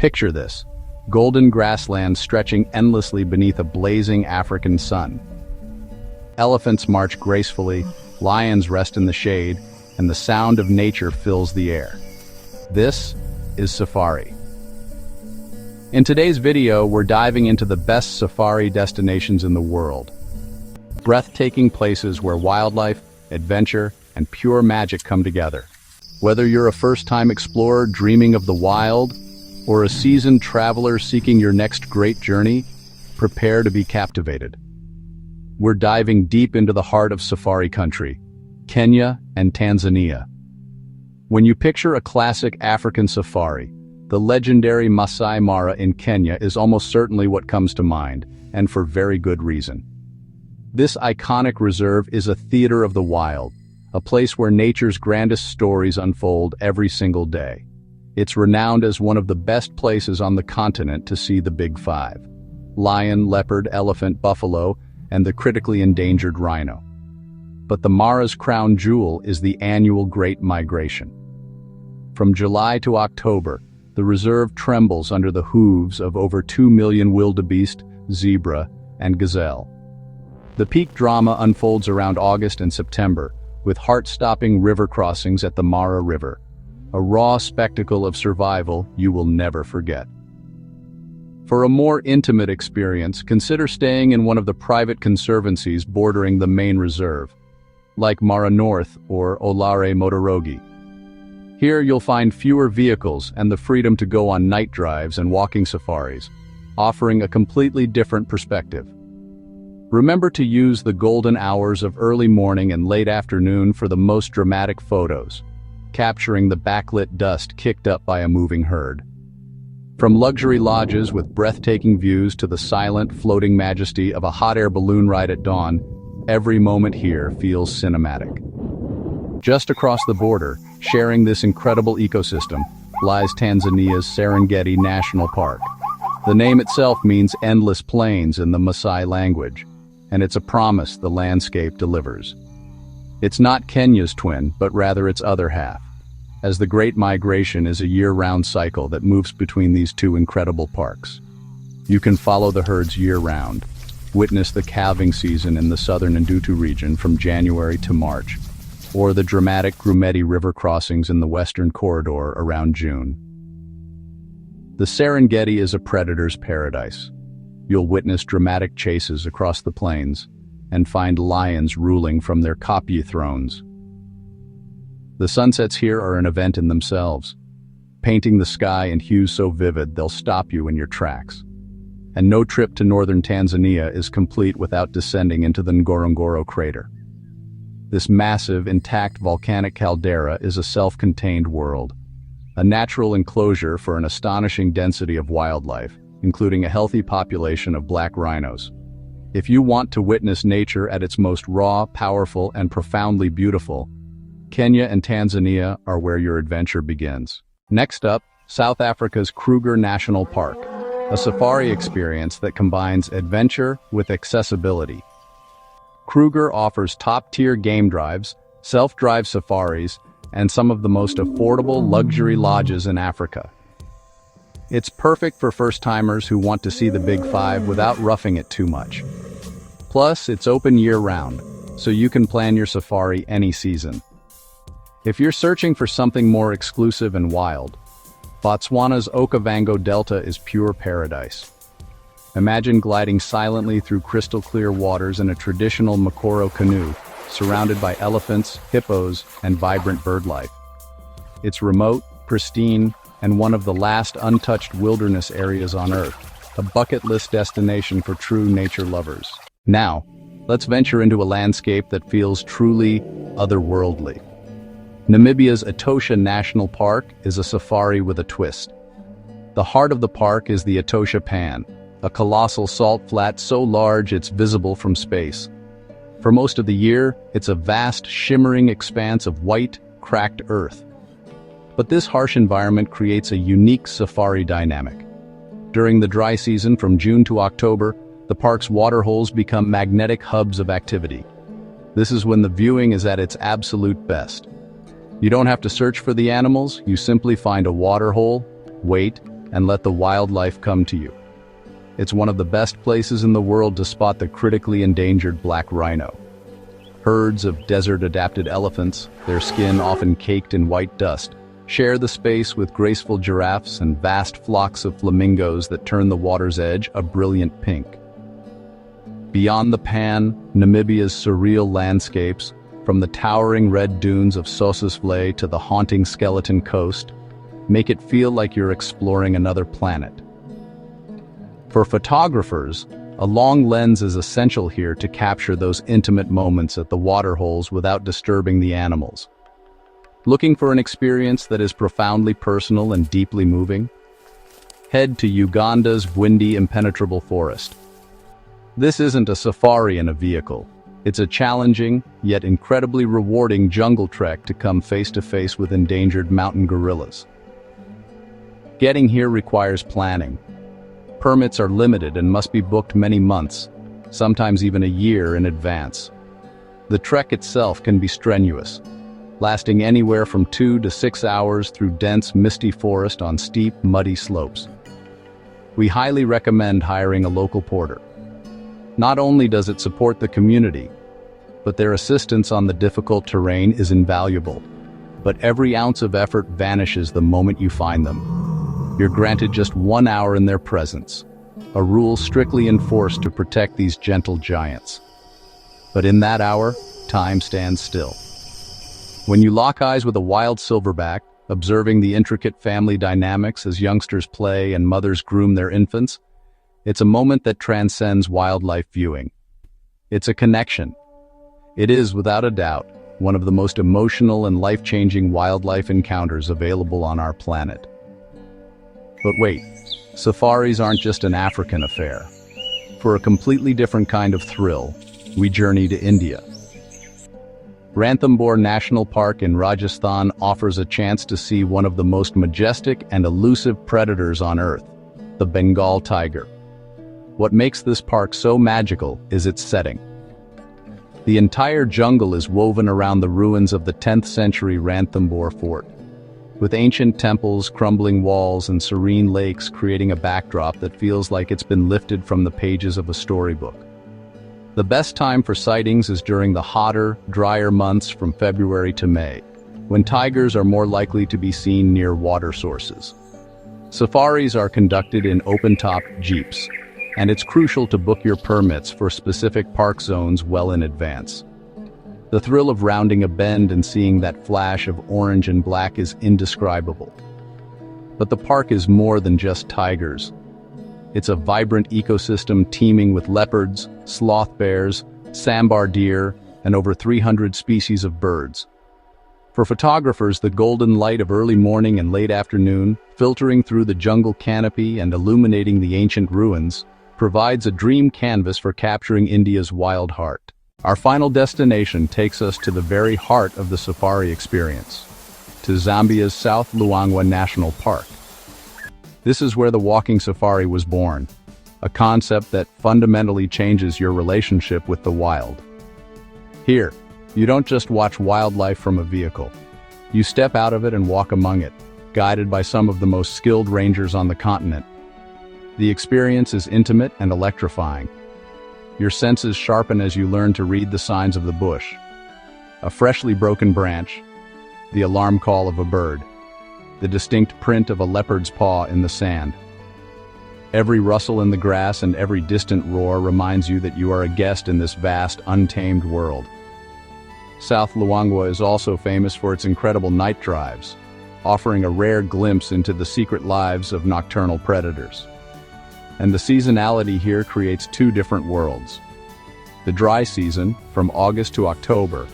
Picture this: golden grasslands stretching endlessly beneath a blazing African sun. Elephants march gracefully, lions rest in the shade, and the sound of nature fills the air. This is safari. In today's video, we're diving into the best safari destinations in the world. Breathtaking places where wildlife, adventure, and pure magic come together. Whether you're a first-time explorer dreaming of the wild, or a seasoned traveler seeking your next great journey, prepare to be captivated. We're diving deep into the heart of safari country, Kenya and Tanzania. When you picture a classic African safari, the legendary Masai Mara in Kenya is almost certainly what comes to mind, and for very good reason. This iconic reserve is a theater of the wild, a place where nature's grandest stories unfold every single day. It's renowned as one of the best places on the continent to see the Big Five: lion, leopard, elephant, buffalo, and the critically endangered rhino. But the Mara's crown jewel is the annual Great Migration. From July to October, the reserve trembles under the hooves of over 2 million wildebeest, zebra, and gazelle. The peak drama unfolds around August and September, with heart-stopping river crossings at the Mara River, a raw spectacle of survival you will never forget. For a more intimate experience, consider staying in one of the private conservancies bordering the main reserve, like Mara North or Olare Motorogi. Here you'll find fewer vehicles and the freedom to go on night drives and walking safaris, offering a completely different perspective. Remember to use the golden hours of early morning and late afternoon for the most dramatic photos, capturing the backlit dust kicked up by a moving herd. From luxury lodges with breathtaking views to the silent, floating majesty of a hot air balloon ride at dawn, every moment here feels cinematic. Just across the border, sharing this incredible ecosystem, lies Tanzania's Serengeti National Park. The name itself means endless plains in the Maasai language, and it's a promise the landscape delivers. It's not Kenya's twin, but rather its other half, as the Great Migration is a year-round cycle that moves between these two incredible parks. You can follow the herds year-round, witness the calving season in the southern Ndutu region from January to March, or the dramatic Grumeti River crossings in the western corridor around June. The Serengeti is a predator's paradise. You'll witness dramatic chases across the plains and find lions ruling from their kopje thrones. The sunsets here are an event in themselves, painting the sky in hues so vivid they'll stop you in your tracks. And no trip to northern Tanzania is complete without descending into the Ngorongoro crater. This massive, intact volcanic caldera is a self-contained world, a natural enclosure for an astonishing density of wildlife, including a healthy population of black rhinos. If you want to witness nature at its most raw, powerful, and profoundly beautiful, Kenya and Tanzania are where your adventure begins. Next up, South Africa's Kruger National Park, a safari experience that combines adventure with accessibility. Kruger offers top-tier game drives, self-drive safaris, and some of the most affordable luxury lodges in Africa. It's perfect for first-timers who want to see the Big Five without roughing it too much. Plus, it's open year-round, so you can plan your safari any season. If you're searching for something more exclusive and wild, Botswana's Okavango Delta is pure paradise. Imagine gliding silently through crystal-clear waters in a traditional Makoro canoe, surrounded by elephants, hippos, and vibrant birdlife. It's remote, pristine, and one of the last untouched wilderness areas on Earth, a bucket list destination for true nature lovers. Now, let's venture into a landscape that feels truly otherworldly. Namibia's Etosha National Park is a safari with a twist. The heart of the park is the Etosha Pan, a colossal salt flat so large it's visible from space. For most of the year, it's a vast, shimmering expanse of white, cracked earth. But this harsh environment creates a unique safari dynamic. During the dry season from June to October, the park's waterholes become magnetic hubs of activity. This is when the viewing is at its absolute best. You don't have to search for the animals, you simply find a waterhole, wait, and let the wildlife come to you. It's one of the best places in the world to spot the critically endangered black rhino. Herds of desert-adapted elephants, their skin often caked in white dust, share the space with graceful giraffes and vast flocks of flamingos that turn the water's edge a brilliant pink. Beyond the Pan, Namibia's surreal landscapes, from the towering red dunes of Sossusvlei to the haunting Skeleton Coast, make it feel like you're exploring another planet. For photographers, a long lens is essential here to capture those intimate moments at the waterholes without disturbing the animals. Looking for an experience that is profoundly personal and deeply moving? Head to Uganda's windy, impenetrable forest. This isn't a safari in a vehicle. It's a challenging, yet incredibly rewarding jungle trek to come face to face with endangered mountain gorillas. Getting here requires planning. Permits are limited and must be booked many months, sometimes even a year in advance. The trek itself can be strenuous, lasting anywhere from 2 to 6 hours through dense, misty forest on steep, muddy slopes. We highly recommend hiring a local porter. Not only does it support the community, but their assistance on the difficult terrain is invaluable. But every ounce of effort vanishes the moment you find them. You're granted just 1 hour in their presence, a rule strictly enforced to protect these gentle giants. But in that hour, time stands still. When you lock eyes with a wild silverback, observing the intricate family dynamics as youngsters play and mothers groom their infants, it's a moment that transcends wildlife viewing. It's a connection. It is, without a doubt, one of the most emotional and life-changing wildlife encounters available on our planet. But wait, safaris aren't just an African affair. For a completely different kind of thrill, we journey to India. Ranthambore National Park in Rajasthan offers a chance to see one of the most majestic and elusive predators on Earth, the Bengal tiger. What makes this park so magical is its setting. The entire jungle is woven around the ruins of the 10th century Ranthambore fort, with ancient temples, crumbling walls, and serene lakes creating a backdrop that feels like it's been lifted from the pages of a storybook. The best time for sightings is during the hotter, drier months from February to May, when tigers are more likely to be seen near water sources. Safaris are conducted in open-top jeeps, and it's crucial to book your permits for specific park zones well in advance. The thrill of rounding a bend and seeing that flash of orange and black is indescribable. But the park is more than just tigers. It's a vibrant ecosystem teeming with leopards, sloth bears, sambar deer, and over 300 species of birds. For photographers, the golden light of early morning and late afternoon, filtering through the jungle canopy and illuminating the ancient ruins, provides a dream canvas for capturing India's wild heart. Our final destination takes us to the very heart of the safari experience, to Zambia's South Luangwa National Park. This is where the walking safari was born, a concept that fundamentally changes your relationship with the wild. Here, you don't just watch wildlife from a vehicle. You step out of it and walk among it, guided by some of the most skilled rangers on the continent. The experience is intimate and electrifying. Your senses sharpen as you learn to read the signs of the bush. A freshly broken branch, the alarm call of a bird, the distinct print of a leopard's paw in the sand. Every rustle in the grass and every distant roar reminds you that you are a guest in this vast, untamed world. South Luangwa is also famous for its incredible night drives, offering a rare glimpse into the secret lives of nocturnal predators. And the seasonality here creates two different worlds. The dry season, from August to October,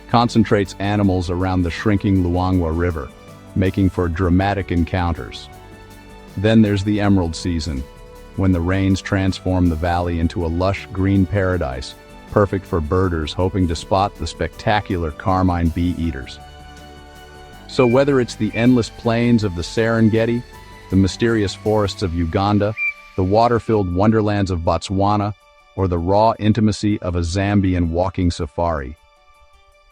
concentrates animals around the shrinking Luangwa River, making for dramatic encounters. Then there's the emerald season, when the rains transform the valley into a lush green paradise, perfect for birders hoping to spot the spectacular carmine bee-eaters. So whether it's the endless plains of the Serengeti, the mysterious forests of Uganda, the water-filled wonderlands of Botswana, or the raw intimacy of a Zambian walking safari,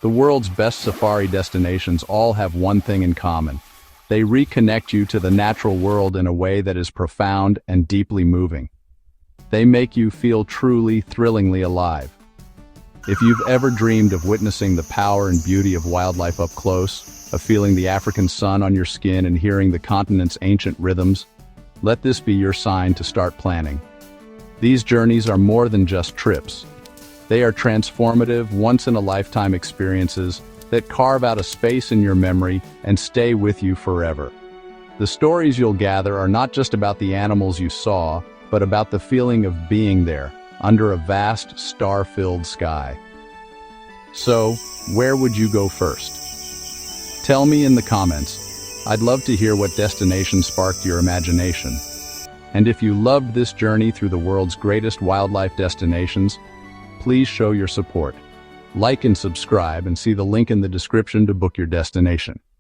the world's best safari destinations all have one thing in common: They reconnect you to the natural world in a way that is profound and deeply moving. They make you feel truly, thrillingly alive. If you've ever dreamed of witnessing the power and beauty of wildlife up close, of feeling the African sun on your skin and hearing the continent's ancient rhythms, let this be your sign to start planning. These journeys are more than just trips. They are transformative, once-in-a-lifetime experiences that carve out a space in your memory and stay with you forever. The stories you'll gather are not just about the animals you saw, but about the feeling of being there, under a vast, star-filled sky. So, where would you go first? Tell me in the comments. I'd love to hear what destination sparked your imagination. And if you loved this journey through the world's greatest wildlife destinations, please show your support. Like and subscribe, and see the link in the description to book your destination.